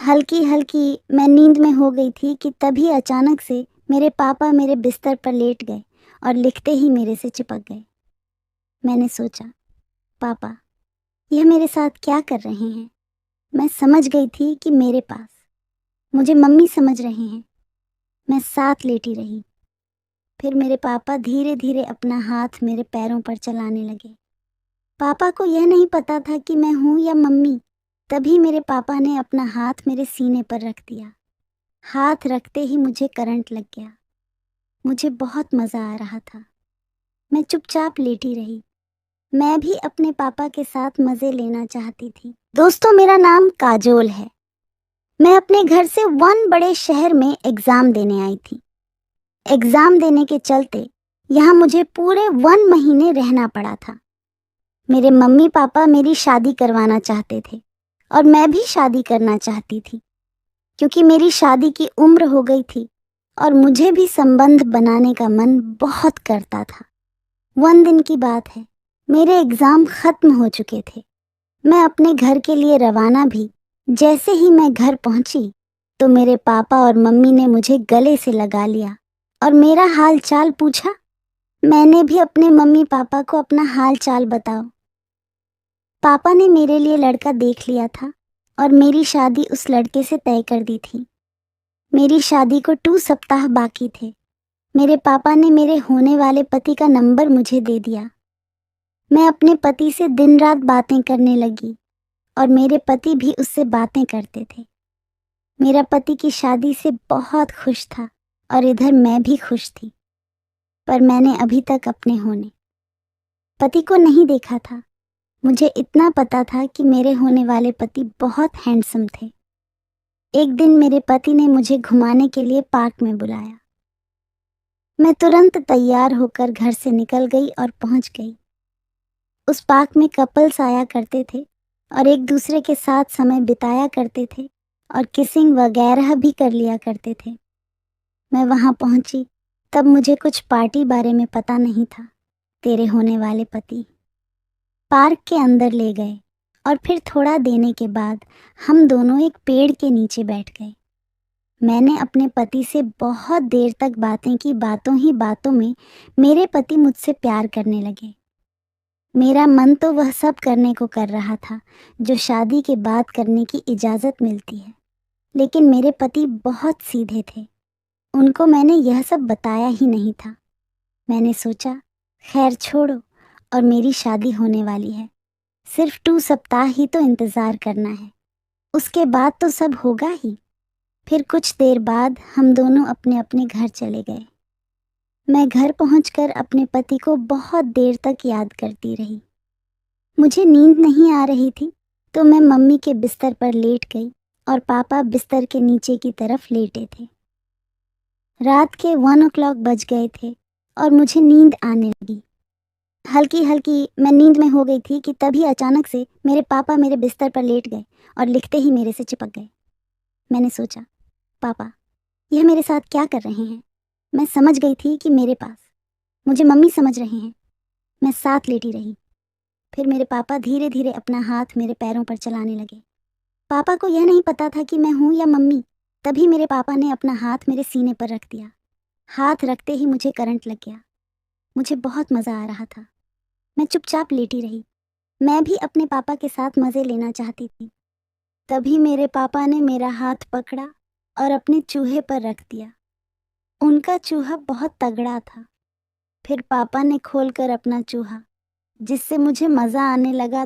हल्की हल्की मैं नींद में हो गई थी कि तभी अचानक से मेरे पापा मेरे बिस्तर पर लेट गए और लिखते ही मेरे से चिपक गए। मैंने सोचा, पापा यह मेरे साथ क्या कर रहे हैं। मैं समझ गई थी कि मेरे पास मुझे मम्मी समझ रहे हैं। मैं साथ लेटी रही। फिर मेरे पापा धीरे धीरे अपना हाथ मेरे पैरों पर चलाने लगे। पापा को यह नहीं पता था कि मैं हूँ या मम्मी। तभी मेरे पापा ने अपना हाथ मेरे सीने पर रख दिया। हाथ रखते ही मुझे करंट लग गया। मुझे बहुत मज़ा आ रहा था। मैं चुपचाप लेटी रही। मैं भी अपने पापा के साथ मज़े लेना चाहती थी। दोस्तों, मेरा नाम काजोल है। मैं अपने घर से बड़े शहर में एग्ज़ाम देने आई थी। एग्ज़ाम देने के चलते यहाँ मुझे पूरे 1 महीने रहना पड़ा था। मेरे मम्मी पापा मेरी शादी करवाना चाहते थे और मैं भी शादी करना चाहती थी, क्योंकि मेरी शादी की उम्र हो गई थी और मुझे भी संबंध बनाने का मन बहुत करता था। 1 दिन की बात है, मेरे एग्ज़ाम ख़त्म हो चुके थे। मैं अपने घर के लिए रवाना भी। जैसे ही मैं घर पहुंची तो मेरे पापा और मम्मी ने मुझे गले से लगा लिया और मेरा हाल चाल पूछा। मैंने भी अपने मम्मी पापा को अपना हाल चाल बताओ। पापा ने मेरे लिए लड़का देख लिया था और मेरी शादी उस लड़के से तय कर दी थी। मेरी शादी को 2 सप्ताह बाकी थे। मेरे पापा ने मेरे होने वाले पति का नंबर मुझे दे दिया। मैं अपने पति से दिन रात बातें करने लगी और मेरे पति भी उससे बातें करते थे। मेरा पति की शादी से बहुत खुश था और इधर मैं भी खुश थी। पर मैंने अभी तक अपने होने पति को नहीं देखा था। मुझे इतना पता था कि मेरे होने वाले पति बहुत हैंडसम थे। एक दिन मेरे पति ने मुझे घुमाने के लिए पार्क में बुलाया। मैं तुरंत तैयार होकर घर से निकल गई और पहुंच गई। उस पार्क में कपल्स आया करते थे और एक दूसरे के साथ समय बिताया करते थे और किसिंग वगैरह भी कर लिया करते थे। मैं वहां पहुंची तब मुझे कुछ पार्टी बारे में पता नहीं था। तेरे होने वाले पति पार्क के अंदर ले गए और फिर थोड़ा देने के बाद हम दोनों एक पेड़ के नीचे बैठ गए। मैंने अपने पति से बहुत देर तक बातें की। बातों ही बातों में मेरे पति मुझसे प्यार करने लगे। मेरा मन तो वह सब करने को कर रहा था जो शादी के बाद करने की इजाज़त मिलती है, लेकिन मेरे पति बहुत सीधे थे। उनको मैंने यह सब बताया ही नहीं था। मैंने सोचा, खैर छोड़ो, और मेरी शादी होने वाली है। सिर्फ 2 सप्ताह ही तो इंतज़ार करना है, उसके बाद तो सब होगा ही। फिर कुछ देर बाद हम दोनों अपने अपने घर चले गए। मैं घर पहुंचकर अपने पति को बहुत देर तक याद करती रही। मुझे नींद नहीं आ रही थी तो मैं मम्मी के बिस्तर पर लेट गई और पापा बिस्तर के नीचे की तरफ लेटे थे। रात के 1 o'clock बज गए थे और मुझे नींद आने लगी। हल्की हल्की मैं नींद में हो गई थी कि तभी अचानक से मेरे पापा मेरे बिस्तर पर लेट गए और लिखते ही मेरे से चिपक गए। मैंने सोचा, पापा यह मेरे साथ क्या कर रहे हैं। मैं समझ गई थी कि मेरे पास मुझे मम्मी समझ रहे हैं। मैं साथ लेटी रही। फिर मेरे पापा धीरे धीरे अपना हाथ मेरे पैरों पर चलाने लगे। पापा को यह नहीं पता था कि मैं हूँ या मम्मी। तभी मेरे पापा ने अपना हाथ मेरे सीने पर रख दिया। हाथ रखते ही मुझे करंट लग गया। मुझे बहुत मज़ा आ रहा था। मैं चुपचाप लेटी रही। मैं भी अपने पापा के साथ मज़े लेना चाहती थी। तभी मेरे पापा ने मेरा हाथ पकड़ा और अपने चूहे पर रख दिया। उनका चूहा बहुत तगड़ा था। फिर पापा ने खोलकर अपना चूहा, जिससे मुझे मज़ा आने लगा,